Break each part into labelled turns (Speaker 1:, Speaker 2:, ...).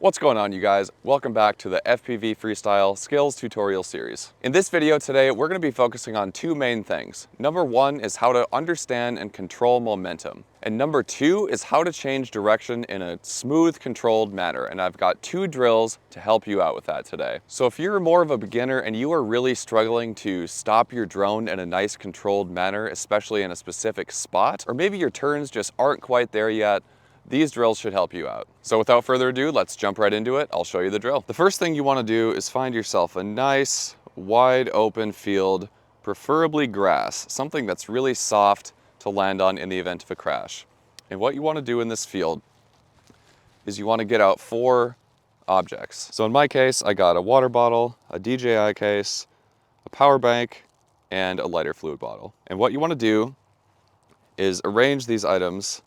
Speaker 1: What's going on, you guys? Welcome back to the FPV Freestyle Skills Tutorial Series. In this video today, we're going to be focusing on two main things. Number one is how to understand and control momentum. And number two is how to change direction in a smooth, controlled manner. And I've got two drills to help you out with that today. So if you're more of a beginner and you are really struggling to stop your drone in a nice, controlled manner, especially in a specific spot, or maybe your turns just aren't quite there yet, these drills should help you out. So without further ado, let's jump right into it. I'll show you the drill. The first thing you want to do is find yourself a nice, wide open field, preferably grass, something that's really soft to land on in the event of a crash. And what you want to do in this field is you want to get out 4 objects. So in my case, I got a water bottle, a DJI case, a power bank, and a lighter fluid bottle. And what you want to do is arrange these items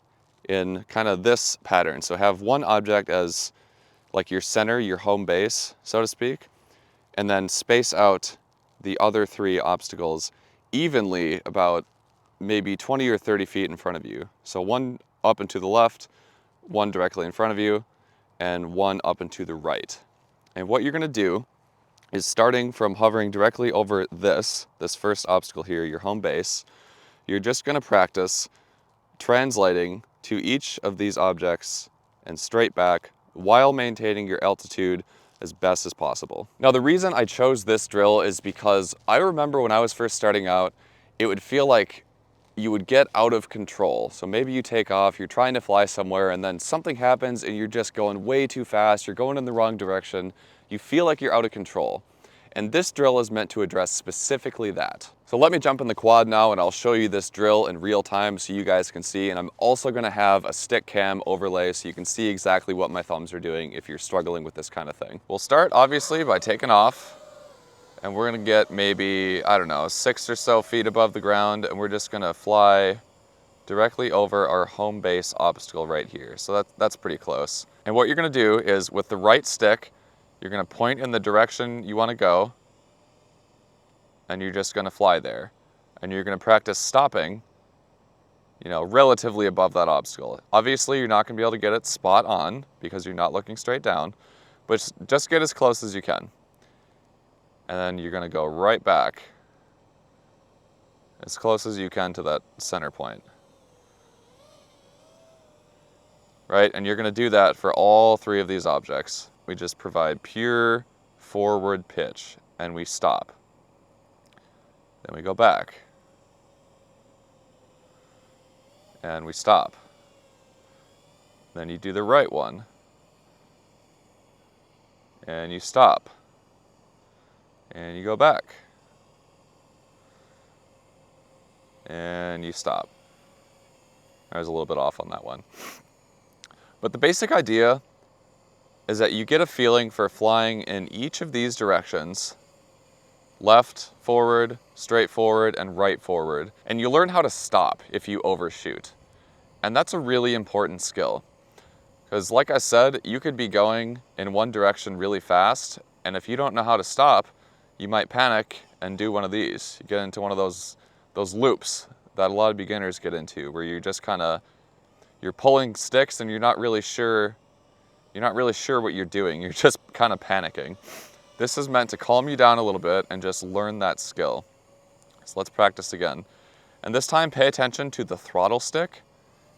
Speaker 1: in kind of this pattern. So have one object as like your center, your home base, so to speak, and then space out the other 3 obstacles evenly about maybe 20 or 30 feet in front of you. So one up and to the left, one directly in front of you, and one up and to the right. And what you're gonna do is, starting from hovering directly over this first obstacle here, your home base, you're just gonna practice translating to each of these objects and straight back while maintaining your altitude as best as possible. Now, the reason I chose this drill is because I remember when I was first starting out, it would feel like you would get out of control. So maybe you take off, you're trying to fly somewhere, and then something happens and you're just going way too fast, you're going in the wrong direction, you feel like you're out of control. And this drill is meant to address specifically that. So let me jump in the quad now and I'll show you this drill in real time so you guys can see. And I'm also gonna have a stick cam overlay so you can see exactly what my thumbs are doing if you're struggling with this kind of thing. We'll start obviously by taking off, and we're gonna get maybe, I don't know, 6 or so feet above the ground, and we're just gonna fly directly over our home base obstacle right here. So that's pretty close. And what you're gonna do is, with the right stick, you're gonna point in the direction you wanna go, and you're just gonna fly there. And you're gonna practice stopping, relatively above that obstacle. Obviously, you're not gonna be able to get it spot on because you're not looking straight down, but just get as close as you can. And then you're gonna go right back as close as you can to that center point. Right, and you're gonna do that for all 3 of these objects. We just provide pure forward pitch, and we stop. Then we go back. And we stop. Then you do the right one. And you stop. And you go back. And you stop. I was a little bit off on that one. But the basic idea is that you get a feeling for flying in each of these directions: left forward, straight forward, and right forward. And you learn how to stop if you overshoot. And that's a really important skill. Because like I said, you could be going in one direction really fast, and if you don't know how to stop, you might panic and do one of these. You get into one of those loops that a lot of beginners get into, where you're just you're pulling sticks and you're not really sure what you're doing. You're just kind of panicking. This is meant to calm you down a little bit and just learn that skill. So let's practice again. And this time, pay attention to the throttle stick,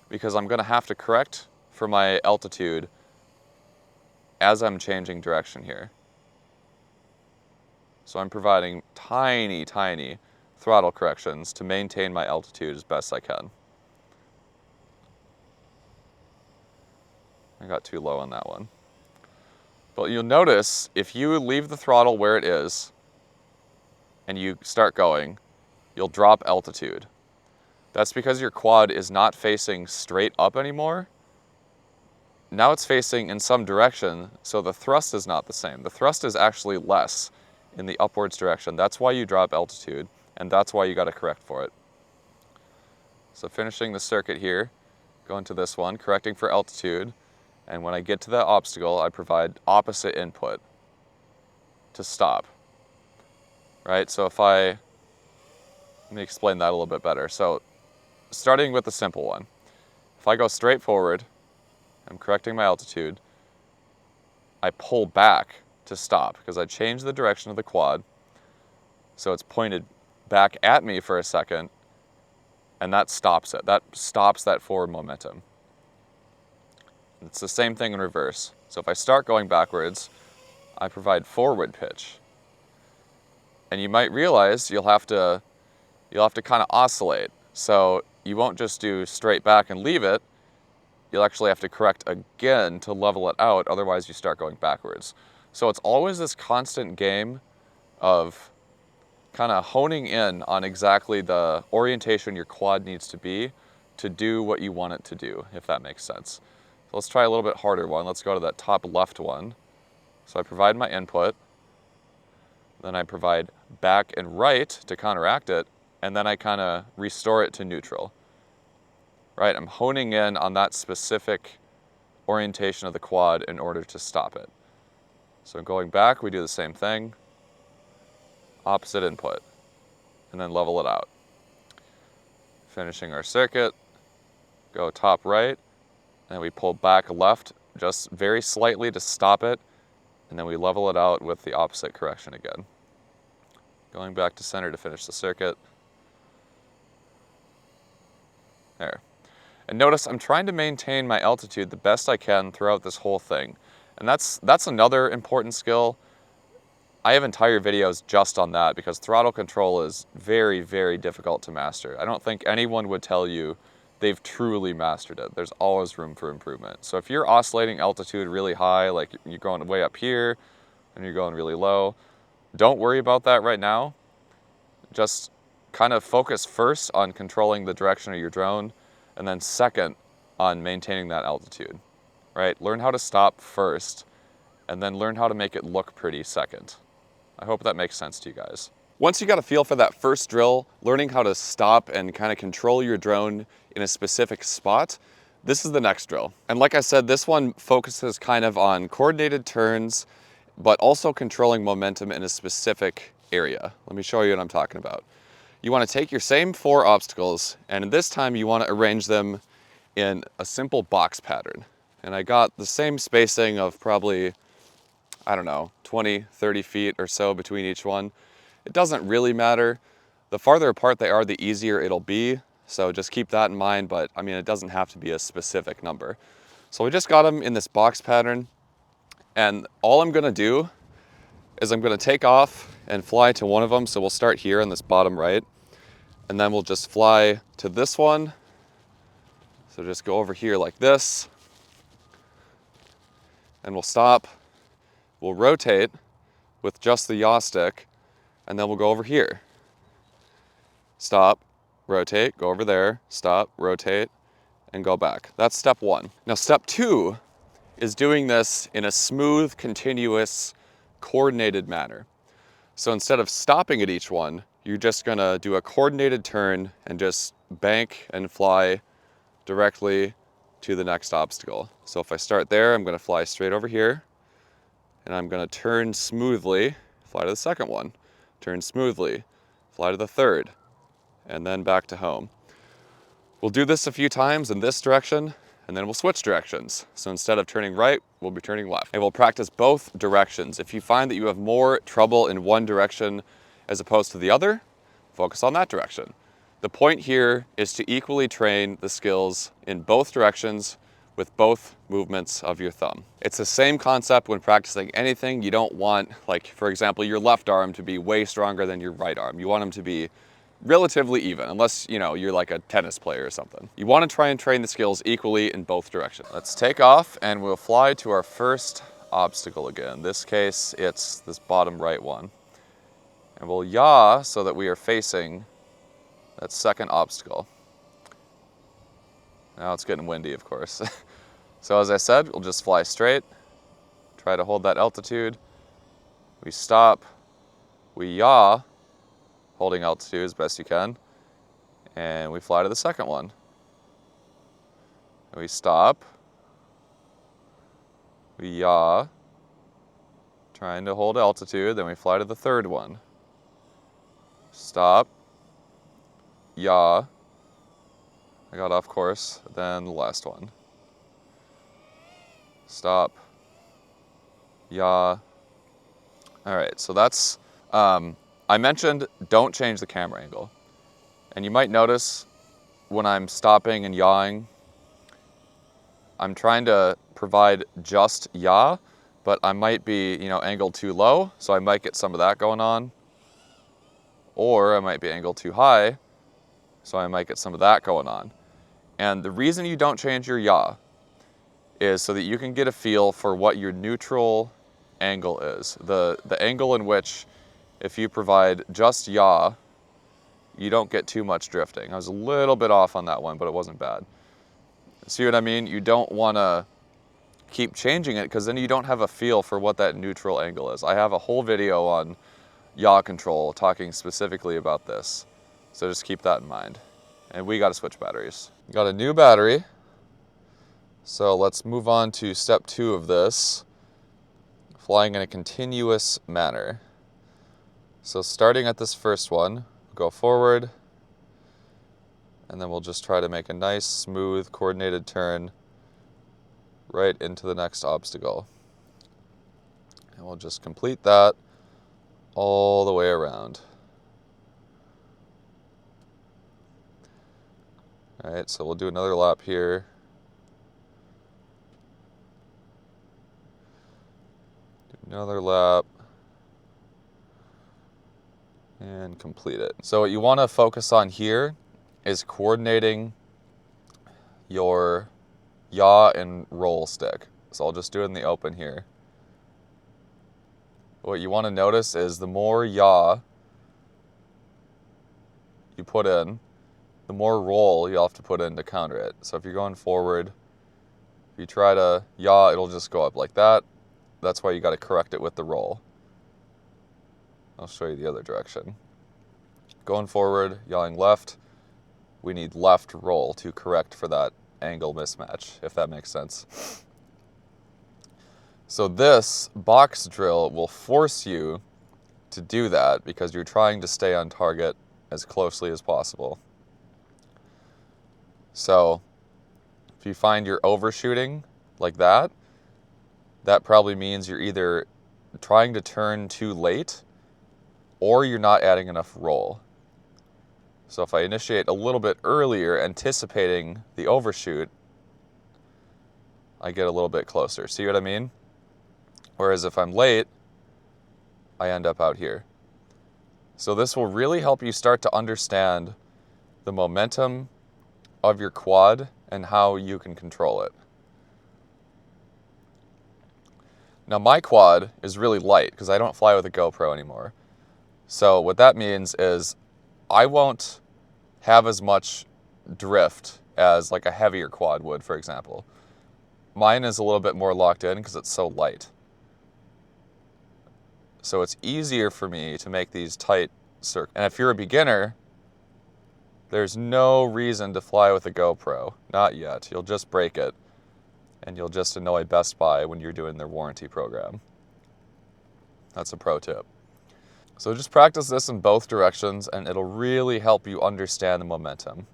Speaker 1: because I'm gonna have to correct for my altitude as I'm changing direction here. So I'm providing tiny, tiny throttle corrections to maintain my altitude as best I can. I got too low on that one. But you'll notice, if you leave the throttle where it is and you start going, you'll drop altitude. That's because your quad is not facing straight up anymore. Now it's facing in some direction, so the thrust is not the same. The thrust is actually less in the upwards direction. That's why you drop altitude, and that's why you got to correct for it. So finishing the circuit here, going to this one, correcting for altitude, and when I get to that obstacle, I provide opposite input to stop. Right, so let me explain that a little bit better. So starting with the simple one, if I go straight forward, I'm correcting my altitude, I pull back to stop because I change the direction of the quad. So it's pointed back at me for a second, and that stops it. That stops that forward momentum. It's the same thing in reverse. So if I start going backwards, I provide forward pitch. And you might realize you'll have to kind of oscillate. So you won't just do straight back and leave it. You'll actually have to correct again to level it out, otherwise you start going backwards. So it's always this constant game of kind of honing in on exactly the orientation your quad needs to be to do what you want it to do, if that makes sense. So let's try a little bit harder one. Let's go to that top left one. So I provide my input, then I provide back and right to counteract it, and then I kind of restore it to neutral. Right, I'm honing in on that specific orientation of the quad in order to stop it. So going back, we do the same thing, opposite input, and then level it out. Finishing our circuit, go top right, and we pull back left just very slightly to stop it, and then we level it out with the opposite correction again. Going back to center to finish the circuit. There. And notice I'm trying to maintain my altitude the best I can throughout this whole thing. And that's another important skill. I have entire videos just on that because throttle control is very, very difficult to master. I don't think anyone would tell you they've truly mastered it. There's always room for improvement. So if you're oscillating altitude really high, like you're going way up here and you're going really low, don't worry about that right now. Just kind of focus first on controlling the direction of your drone, and then second on maintaining that altitude, right? Learn how to stop first, and then learn how to make it look pretty second. I hope that makes sense to you guys. Once you got a feel for that first drill, learning how to stop and kind of control your drone in a specific spot, this is the next drill. And like I said, this one focuses kind of on coordinated turns, but also controlling momentum in a specific area. Let me show you what I'm talking about. You want to take your same 4 obstacles, and this time you want to arrange them in a simple box pattern. And I got the same spacing of probably, I don't know, 20, 30 feet or so between each one. It doesn't really matter. The farther apart they are, the easier it'll be. So just keep that in mind, but I mean, it doesn't have to be a specific number. So we just got them in this box pattern, and all I'm gonna do is I'm gonna take off and fly to one of them. So we'll start here in this bottom right, and then we'll just fly to this one. So just go over here like this, and we'll stop. We'll rotate with just the yaw stick, and then we'll go over here. Stop, rotate, go over there, stop, rotate, and go back. That's step 1. Now step 2 is doing this in a smooth, continuous, coordinated manner. So instead of stopping at each one, you're just gonna do a coordinated turn and just bank and fly directly to the next obstacle. So if I start there, I'm gonna fly straight over here, and I'm gonna turn smoothly, fly to the second one, turn smoothly, fly to the third, and then back to home. We'll do this a few times in this direction, and then we'll switch directions. So instead of turning right, we'll be turning left. And we'll practice both directions. If you find that you have more trouble in one direction as opposed to the other, focus on that direction. The point here is to equally train the skills in both directions with both movements of your thumb. It's the same concept when practicing anything. You don't want, like, for example, your left arm to be way stronger than your right arm. You want them to be relatively even, unless, you know, you're like a tennis player or something. You want to try and train the skills equally in both directions. Let's take off, and we'll fly to our first obstacle again. In this case, it's this bottom right one. And we'll yaw so that we are facing that second obstacle. Now it's getting windy, of course. So as I said, we'll just fly straight, try to hold that altitude. We stop, we yaw, holding altitude as best you can, and we fly to the second one. And we stop, we yaw, trying to hold altitude, then we fly to the third one. Stop, yaw, I got off course, then the last one. Stop, yaw. All right, so that's, I mentioned don't change the camera angle. And you might notice when I'm stopping and yawing, I'm trying to provide just yaw, but I might be, angled too low, so I might get some of that going on. Or I might be angled too high, so I might get some of that going on. And the reason you don't change your yaw is so that you can get a feel for what your neutral angle is. The angle in which, if you provide just yaw, you don't get too much drifting. I was a little bit off on that one, but it wasn't bad. See what I mean? You don't want to keep changing it because then you don't have a feel for what that neutral angle is. I have a whole video on yaw control talking specifically about this. So just keep that in mind. And we got to switch batteries. Got a new battery. So let's move on to step 2 of this, flying in a continuous manner. So starting at this first one, go forward, and then we'll just try to make a nice, smooth, coordinated turn right into the next obstacle. And we'll just complete that all the way around. All right, so we'll do another lap here. Another lap, and complete it. So what you want to focus on here is coordinating your yaw and roll stick. So I'll just do it in the open here. What you want to notice is the more yaw you put in, the more roll you'll have to put in to counter it. So if you're going forward, if you try to yaw, it'll just go up like that. That's why you got to correct it with the roll. I'll show you the other direction. Going forward, yawing left, we need left roll to correct for that angle mismatch, if that makes sense. So this box drill will force you to do that because you're trying to stay on target as closely as possible. So if you find you're overshooting like that, that probably means you're either trying to turn too late or you're not adding enough roll. So if I initiate a little bit earlier, anticipating the overshoot, I get a little bit closer. See what I mean? Whereas if I'm late, I end up out here. So this will really help you start to understand the momentum of your quad and how you can control it. Now my quad is really light because I don't fly with a GoPro anymore. So what that means is I won't have as much drift as like a heavier quad would, for example. Mine is a little bit more locked in because it's so light. So it's easier for me to make these tight circles. And if you're a beginner, there's no reason to fly with a GoPro. Not yet. You'll just break it. And you'll just annoy Best Buy when you're doing their warranty program. That's a pro tip. So just practice this in both directions and it'll really help you understand the momentum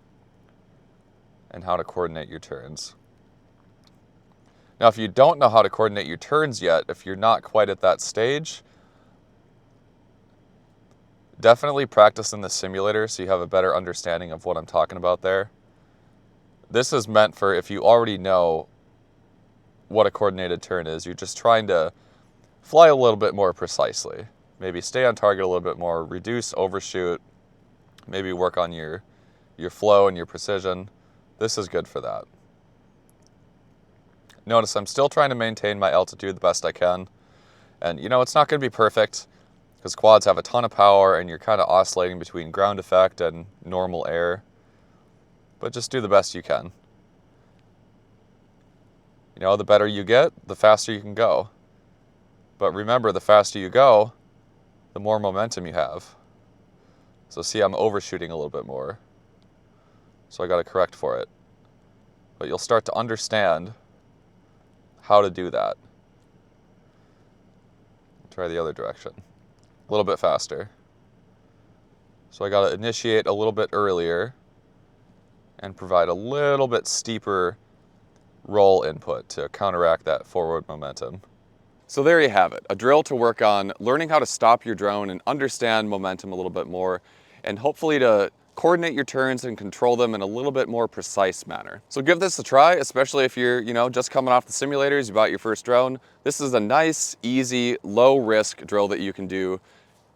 Speaker 1: and how to coordinate your turns. Now, if you don't know how to coordinate your turns yet, if you're not quite at that stage, definitely practice in the simulator so you have a better understanding of what I'm talking about there. This is meant for if you already know what a coordinated turn is. You're just trying to fly a little bit more precisely. Maybe stay on target a little bit more, reduce overshoot, maybe work on your flow and your precision. This is good for that. Notice I'm still trying to maintain my altitude the best I can. And it's not going to be perfect because quads have a ton of power and you're kind of oscillating between ground effect and normal air. But just do the best you can. The better you get, the faster you can go. But remember, the faster you go, the more momentum you have. So see, I'm overshooting a little bit more. So I got to correct for it. But you'll start to understand how to do that. Try the other direction. A little bit faster. So I got to initiate a little bit earlier and provide a little bit steeper roll input to counteract that forward momentum. So there you have it, a drill to work on learning how to stop your drone and understand momentum a little bit more, and hopefully to coordinate your turns and control them in a little bit more precise manner. So give this a try, especially if you're, just coming off the simulators, you bought your first drone. This is a nice, easy, low risk drill that you can do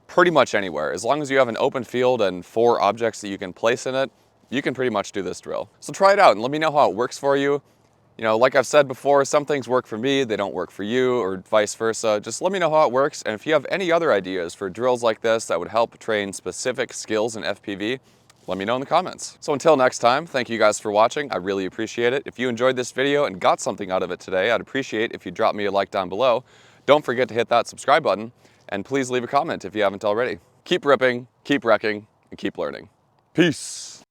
Speaker 1: pretty much anywhere. As long as you have an open field and 4 objects that you can place in it, you can pretty much do this drill. So try it out and let me know how it works for you. Like I've said before, some things work for me, they don't work for you, or vice versa. Just let me know how it works, and if you have any other ideas for drills like this that would help train specific skills in FPV, let me know in the comments. So until next time, thank you guys for watching. I really appreciate it. If you enjoyed this video and got something out of it today, I'd appreciate if you drop me a like down below. Don't forget to hit that subscribe button, and please leave a comment if you haven't already. Keep ripping, keep wrecking, and keep learning. Peace.